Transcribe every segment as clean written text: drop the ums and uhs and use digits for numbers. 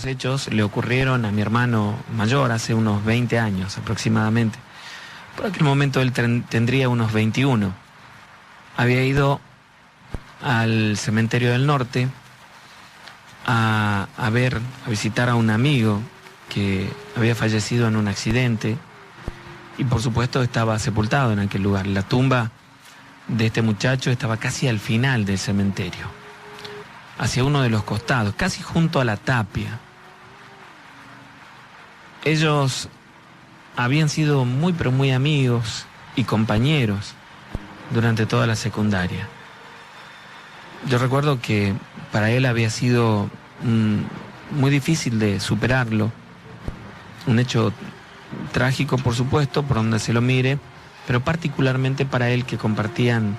hechos le ocurrieron a mi hermano mayor hace unos 20 años aproximadamente. Por aquel momento él tendría unos 21. Había ido al cementerio del norte a visitar a un amigo que había fallecido en un accidente y por supuesto estaba sepultado en aquel lugar. La tumba de este muchacho estaba casi al final del cementerio, hacia uno de los costados, casi junto a la tapia. Ellos habían sido muy pero muy amigos y compañeros durante toda la secundaria. Yo recuerdo que para él había sido muy difícil de superarlo, un hecho trágico por supuesto, por donde se lo mire, pero particularmente para él, que compartían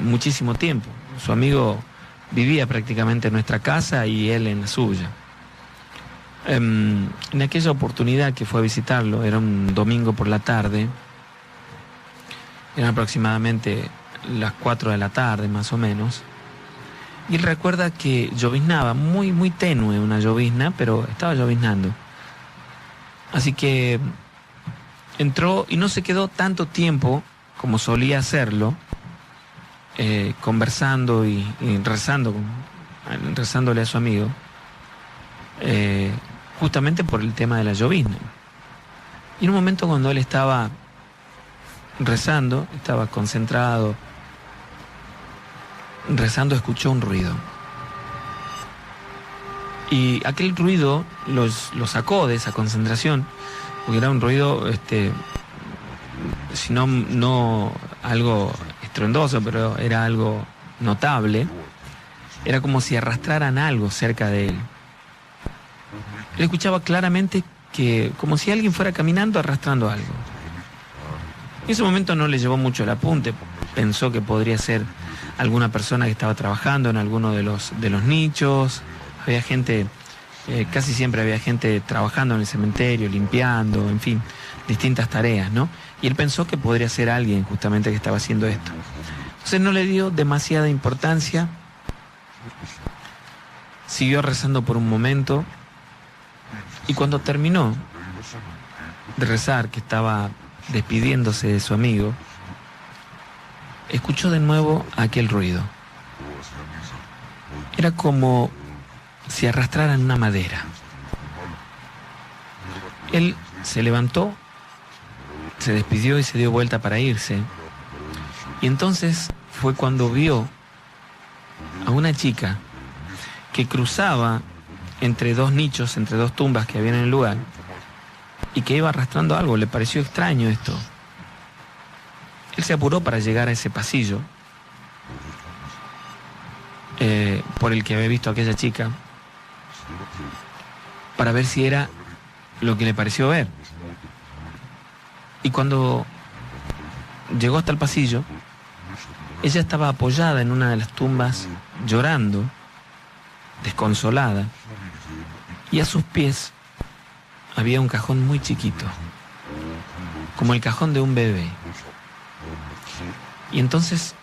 muchísimo tiempo. Su amigo vivía prácticamente en nuestra casa y él en la suya. En aquella oportunidad que fue a visitarlo, era un domingo por la tarde, eran aproximadamente las 4 de la tarde más o menos, y él recuerda que lloviznaba, muy muy tenue una llovizna, pero estaba lloviznando. Así que entró y no se quedó tanto tiempo como solía hacerlo, conversando y rezándole a su amigo, justamente por el tema de la llovizna. Y en un momento, cuando él estaba rezando, estaba concentrado, rezando, escuchó un ruido. Y aquel ruido lo sacó de esa concentración, porque era un ruido, si no algo estruendoso, pero era algo notable. Era como si arrastraran algo cerca de él. Él escuchaba claramente que, como si alguien fuera caminando arrastrando algo. En ese momento no le llevó mucho el apunte, pensó que podría ser alguna persona que estaba trabajando en alguno de los nichos. Había gente, casi siempre había gente trabajando en el cementerio, limpiando, en fin, distintas tareas, ¿no? Y él pensó que podría ser alguien justamente que estaba haciendo esto. Entonces no le dio demasiada importancia, siguió rezando por un momento, y cuando terminó de rezar, que estaba despidiéndose de su amigo, escuchó de nuevo aquel ruido. Era como si arrastraran una madera. Él se levantó, se despidió y se dio vuelta para irse. Y entonces fue cuando vio a una chica que cruzaba entre dos nichos, entre dos tumbas que había en el lugar, y que iba arrastrando algo. Le pareció extraño esto. Él se apuró para llegar a ese pasillo por el que había visto a aquella chica, para ver si era lo que le pareció ver. Y cuando llegó hasta el pasillo, ella estaba apoyada en una de las tumbas, llorando, desconsolada, y a sus pies había un cajón muy chiquito, como el cajón de un bebé. Y entonces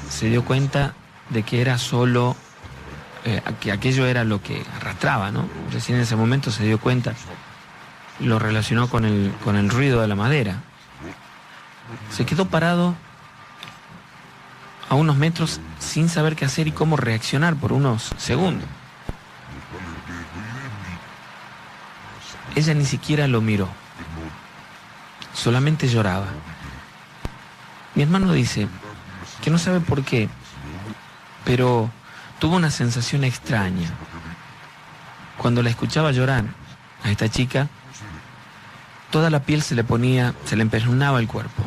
se dio cuenta de que era solo, que aquello era lo que arrastraba, ¿no? Recién en ese momento se dio cuenta, lo relacionó con el ruido de la madera. Se quedó parado a unos metros sin saber qué hacer y cómo reaccionar por unos segundos. Ella ni siquiera lo miró, solamente lloraba. Mi hermano dice que no sabe por qué, pero tuvo una sensación extraña. Cuando la escuchaba llorar a esta chica, toda la piel se le empeluznaba el cuerpo.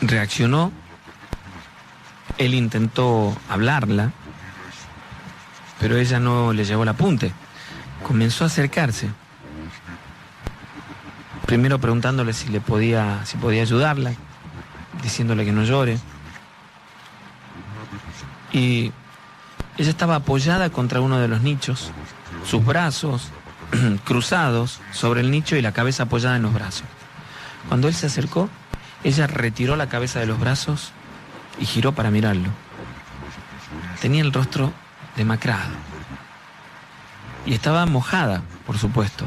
Reaccionó, él intentó hablarla, pero ella no le llevó el apunte. Comenzó a acercarse, primero preguntándole si podía ayudarla, diciéndole que no llore. Y ella estaba apoyada contra uno de los nichos, sus brazos cruzados sobre el nicho y la cabeza apoyada en los brazos. Cuando él se acercó, ella retiró la cabeza de los brazos y giró para mirarlo. Tenía el rostro demacrado, y estaba mojada, por supuesto.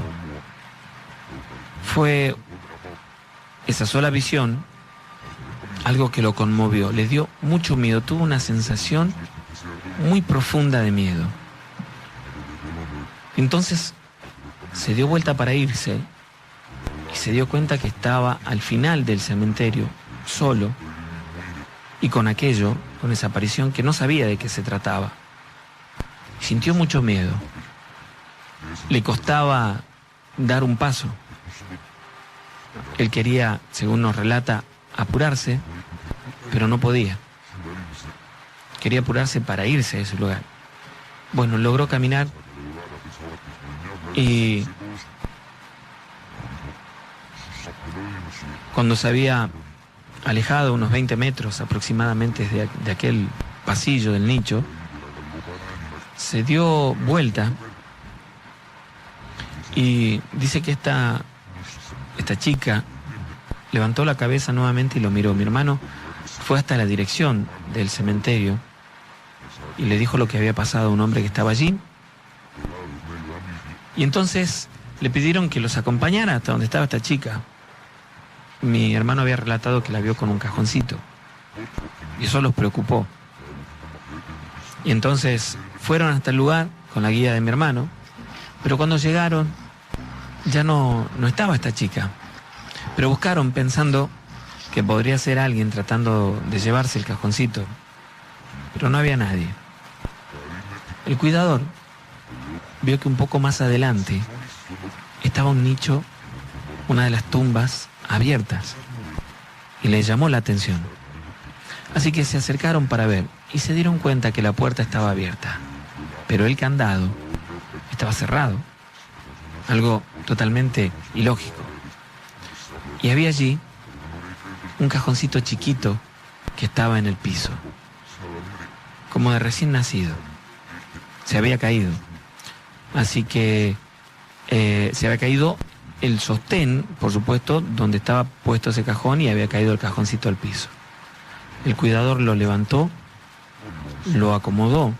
Fue esa sola visión algo que lo conmovió, le dio mucho miedo, tuvo una sensación muy profunda de miedo. Entonces se dio vuelta para irse y se dio cuenta que estaba al final del cementerio, solo, y con aquello, con esa aparición que no sabía de qué se trataba. Sintió mucho miedo. Le costaba dar un paso. Él quería, según nos relata, apurarse, pero no podía. Quería apurarse para irse de ese lugar. Bueno, logró caminar y cuando se había alejado unos 20 metros aproximadamente de aquel pasillo del nicho, se dio vuelta y dice que esta chica levantó la cabeza nuevamente y lo miró. Mi hermano fue hasta la dirección del cementerio y le dijo lo que había pasado a un hombre que estaba allí. Y entonces le pidieron que los acompañara hasta donde estaba esta chica. Mi hermano había relatado que la vio con un cajoncito y eso los preocupó. Y entonces fueron hasta el lugar con la guía de mi hermano, pero cuando llegaron ya no estaba esta chica. Pero buscaron pensando que podría ser alguien tratando de llevarse el cajoncito, pero no había nadie. El cuidador vio que un poco más adelante estaba un nicho, una de las tumbas abiertas, y le llamó la atención. Así que se acercaron para ver y se dieron cuenta que la puerta estaba abierta, pero el candado estaba cerrado, algo totalmente ilógico. Y había allí un cajoncito chiquito que estaba en el piso, como de recién nacido. Se había caído. Así que se había caído el sostén, por supuesto, donde estaba puesto ese cajón, y había caído el cajoncito al piso. El cuidador lo levantó, lo acomodó,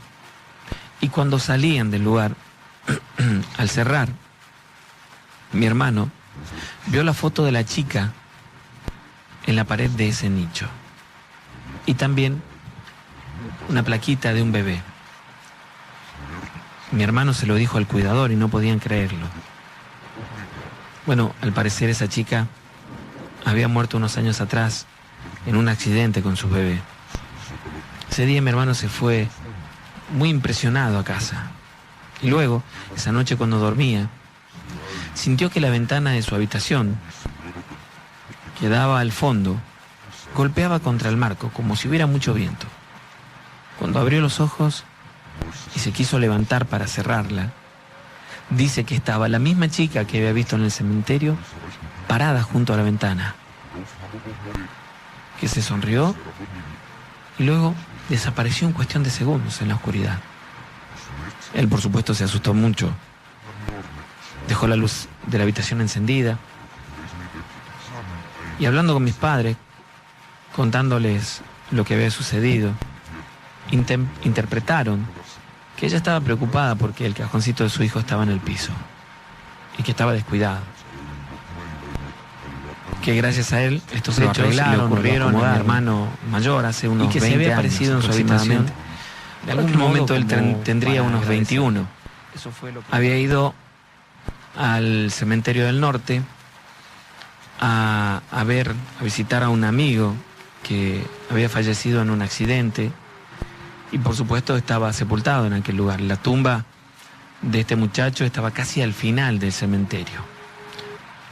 y cuando salían del lugar, al cerrar, mi hermano vio la foto de la chica en la pared de ese nicho. Y también una plaquita de un bebé. Mi hermano se lo dijo al cuidador y no podían creerlo. Bueno, al parecer esa chica había muerto unos años atrás en un accidente con su bebé. Ese día mi hermano se fue muy impresionado a casa. Y luego, esa noche cuando dormía, sintió que la ventana de su habitación, que daba al fondo, golpeaba contra el marco, como si hubiera mucho viento. Cuando abrió los ojos y se quiso levantar para cerrarla, dice que estaba la misma chica que había visto en el cementerio, parada junto a la ventana, que se sonrió y luego desapareció en cuestión de segundos en la oscuridad. Él, por supuesto, se asustó mucho. Dejó la luz de la habitación encendida y hablando con mis padres, contándoles lo que había sucedido, interpretaron que ella estaba preocupada porque el cajoncito de su hijo estaba en el piso y que estaba descuidado. Que gracias a él estos hechos le ocurrieron a mi hermano mayor hace unos 20 años. Y que se había aparecido en su habitación. En algún momento él tendría unos 21. Eso fue lo que había ido al cementerio del norte a visitar a un amigo que había fallecido en un accidente y por supuesto estaba sepultado en aquel lugar. La tumba de este muchacho estaba casi al final del cementerio,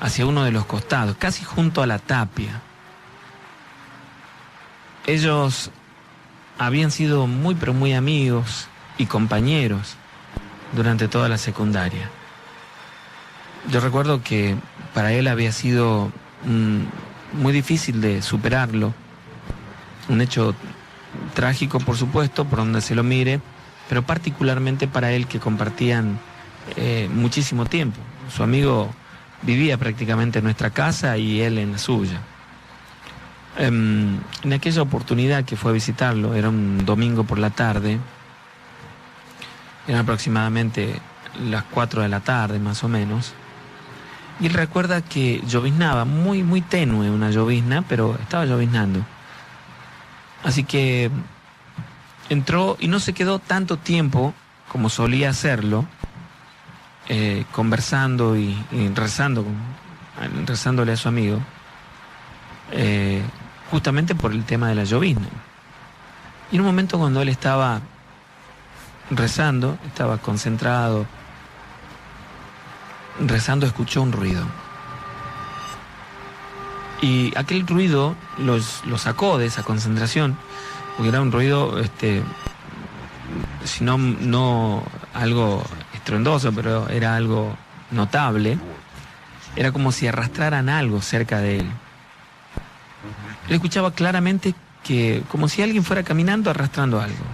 hacia uno de los costados, casi junto a la tapia. Ellos habían sido muy pero muy amigos y compañeros durante toda la secundaria. Yo recuerdo que para él había sido muy difícil de superarlo, un hecho trágico, por supuesto, por donde se lo mire, pero particularmente para él, que compartían muchísimo tiempo. Su amigo vivía prácticamente en nuestra casa y él en la suya. En aquella oportunidad que fue a visitarlo, era un domingo por la tarde, eran aproximadamente las 4 de la tarde más o menos. Y él recuerda que lloviznaba, muy, muy tenue una llovizna, pero estaba lloviznando. Así que entró y no se quedó tanto tiempo como solía hacerlo, conversando y rezándole a su amigo, justamente por el tema de la llovizna. Y en un momento cuando él estaba rezando, estaba concentrado, rezando, escuchó un ruido. Y aquel ruido lo sacó de esa concentración, porque era un ruido, si no algo estruendoso, pero era algo notable. Era como si arrastraran algo cerca de él. Él escuchaba claramente que, como si alguien fuera caminando arrastrando algo.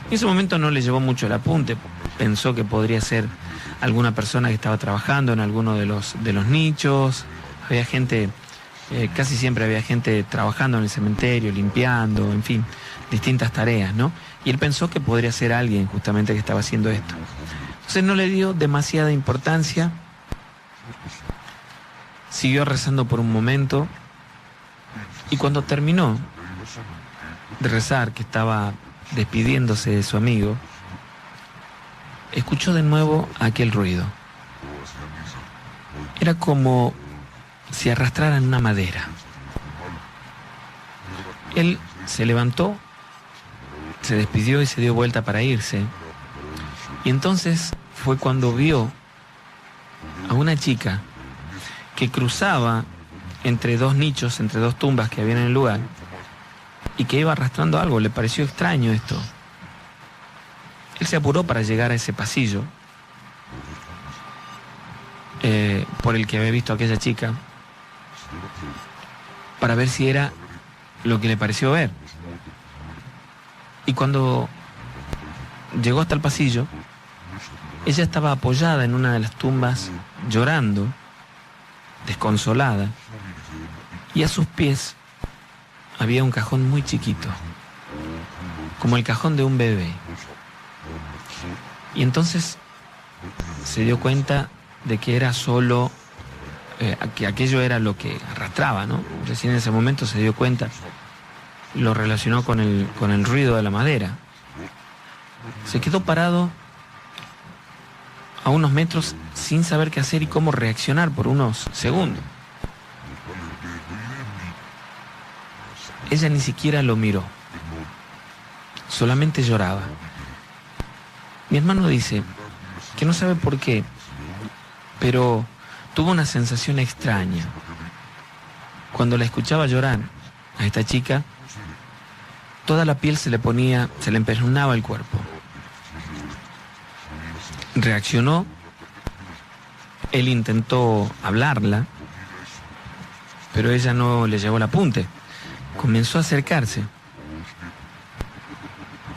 En ese momento no le llevó mucho el apunte, pensó que podría ser alguna persona que estaba trabajando en alguno de los nichos. Había gente, casi siempre había gente trabajando en el cementerio, limpiando, en fin, distintas tareas, ¿no? Y él pensó que podría ser alguien justamente que estaba haciendo esto. Entonces no le dio demasiada importancia, siguió rezando por un momento, y cuando terminó de rezar, que estaba despidiéndose de su amigo, escuchó de nuevo aquel ruido. Era como si arrastraran una madera. Él se levantó, se despidió y se dio vuelta para irse. Y entonces fue cuando vio a una chica que cruzaba entre dos nichos, entre dos tumbas que había en el lugar, y que iba arrastrando algo. Le pareció extraño esto. Él se apuró para llegar a ese pasillo por el que había visto a aquella chica, para ver si era lo que le pareció ver. Y cuando llegó hasta el pasillo, ella estaba apoyada en una de las tumbas, llorando, desconsolada, y a sus pies había un cajón muy chiquito, como el cajón de un bebé. Y entonces se dio cuenta de que era solo, que aquello era lo que arrastraba, ¿no? Recién en ese momento se dio cuenta, lo relacionó con el ruido de la madera. Se quedó parado a unos metros sin saber qué hacer y cómo reaccionar por unos segundos. Ella ni siquiera lo miró, solamente lloraba. Mi hermano dice que no sabe por qué, pero tuvo una sensación extraña. Cuando la escuchaba llorar a esta chica, toda la piel se le empeluznaba el cuerpo. Reaccionó, él intentó hablarla, pero ella no le llevó el apunte. Comenzó a acercarse,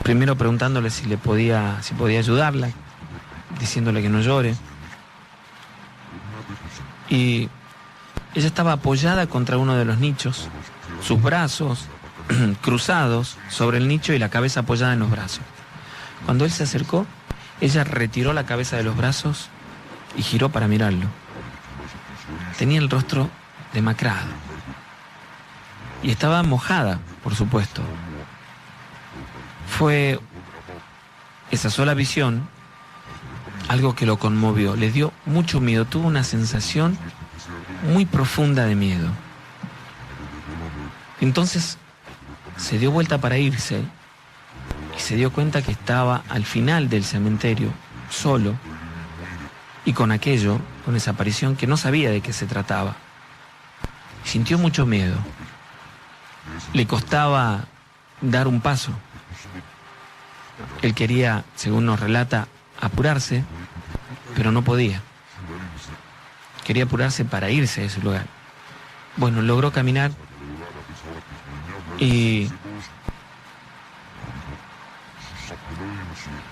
primero preguntándole si podía ayudarla, diciéndole que no llore. Y ella estaba apoyada contra uno de los nichos, sus brazos cruzados sobre el nicho y la cabeza apoyada en los brazos. Cuando él se acercó, ella retiró la cabeza de los brazos y giró para mirarlo. Tenía el rostro demacrado y estaba mojada, por supuesto. Fue esa sola visión algo que lo conmovió, le dio mucho miedo, tuvo una sensación muy profunda de miedo. Entonces se dio vuelta para irse y se dio cuenta que estaba al final del cementerio, solo, y con esa aparición que no sabía de qué se trataba. Sintió mucho miedo. Le costaba dar un paso. Él quería, según nos relata, apurarse, pero no podía. Quería apurarse para irse de ese lugar. Bueno, logró caminar y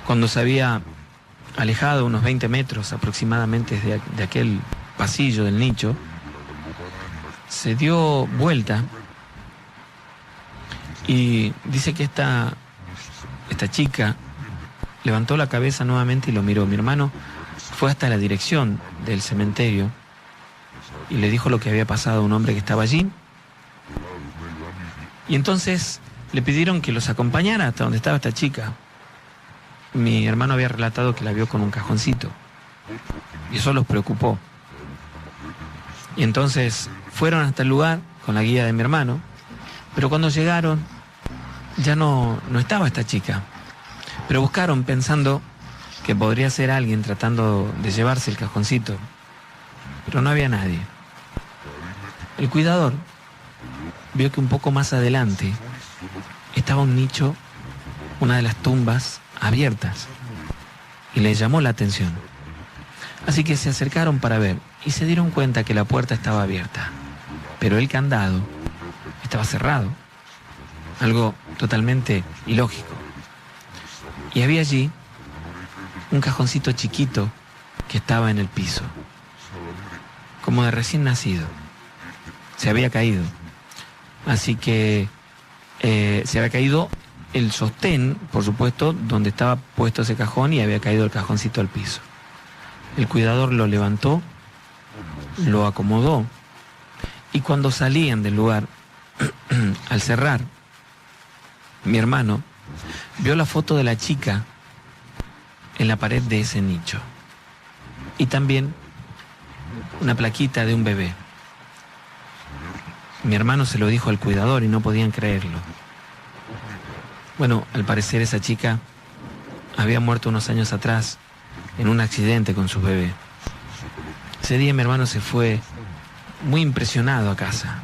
cuando se había alejado unos 20 metros aproximadamente de aquel pasillo del nicho, se dio vuelta y dice que esta chica levantó la cabeza nuevamente y lo miró. Mi hermano fue hasta la dirección del cementerio y le dijo lo que había pasado a un hombre que estaba allí. Y entonces le pidieron que los acompañara hasta donde estaba esta chica. Mi hermano había relatado que la vio con un cajoncito y eso los preocupó. Y entonces fueron hasta el lugar con la guía de mi hermano, pero cuando llegaron ya no estaba esta chica. Pero buscaron pensando que podría ser alguien tratando de llevarse el cajoncito, pero no había nadie. El cuidador vio que un poco más adelante estaba un nicho, una de las tumbas abiertas, y le llamó la atención. Así que se acercaron para ver y se dieron cuenta que la puerta estaba abierta, pero el candado estaba cerrado, algo totalmente ilógico. Y había allí un cajoncito chiquito que estaba en el piso, como de recién nacido. Se había caído. Así que se había caído el sostén, por supuesto, donde estaba puesto ese cajón, y había caído el cajoncito al piso. El cuidador lo levantó, lo acomodó, y cuando salían del lugar, al cerrar, mi hermano vio la foto de la chica en la pared de ese nicho. Y también una plaquita de un bebé. Mi hermano se lo dijo al cuidador y no podían creerlo. Bueno, al parecer esa chica había muerto unos años atrás en un accidente con su bebé. Ese día mi hermano se fue muy impresionado a casa.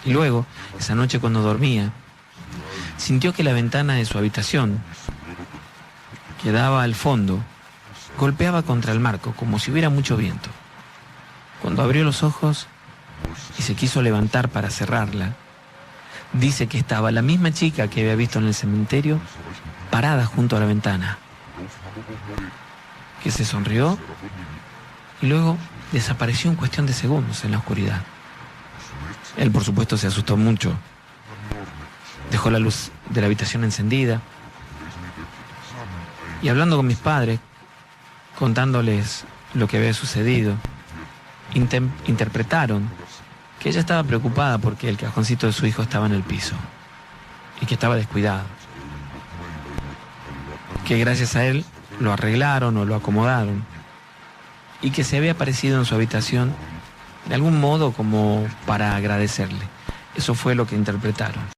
Y luego, esa noche cuando dormía, sintió que la ventana de su habitación, que daba al fondo, golpeaba contra el marco como si hubiera mucho viento. Cuando abrió los ojos y se quiso levantar para cerrarla, dice que estaba la misma chica que había visto en el cementerio parada junto a la ventana, que se sonrió y luego desapareció en cuestión de segundos en la oscuridad. Él, por supuesto, se asustó mucho. Dejó la luz de la habitación encendida y, hablando con mis padres, contándoles lo que había sucedido, interpretaron que ella estaba preocupada porque el cajoncito de su hijo estaba en el piso y que estaba descuidado, que gracias a él lo arreglaron o lo acomodaron, y que se había aparecido en su habitación de algún modo como para agradecerle. Eso fue lo que interpretaron.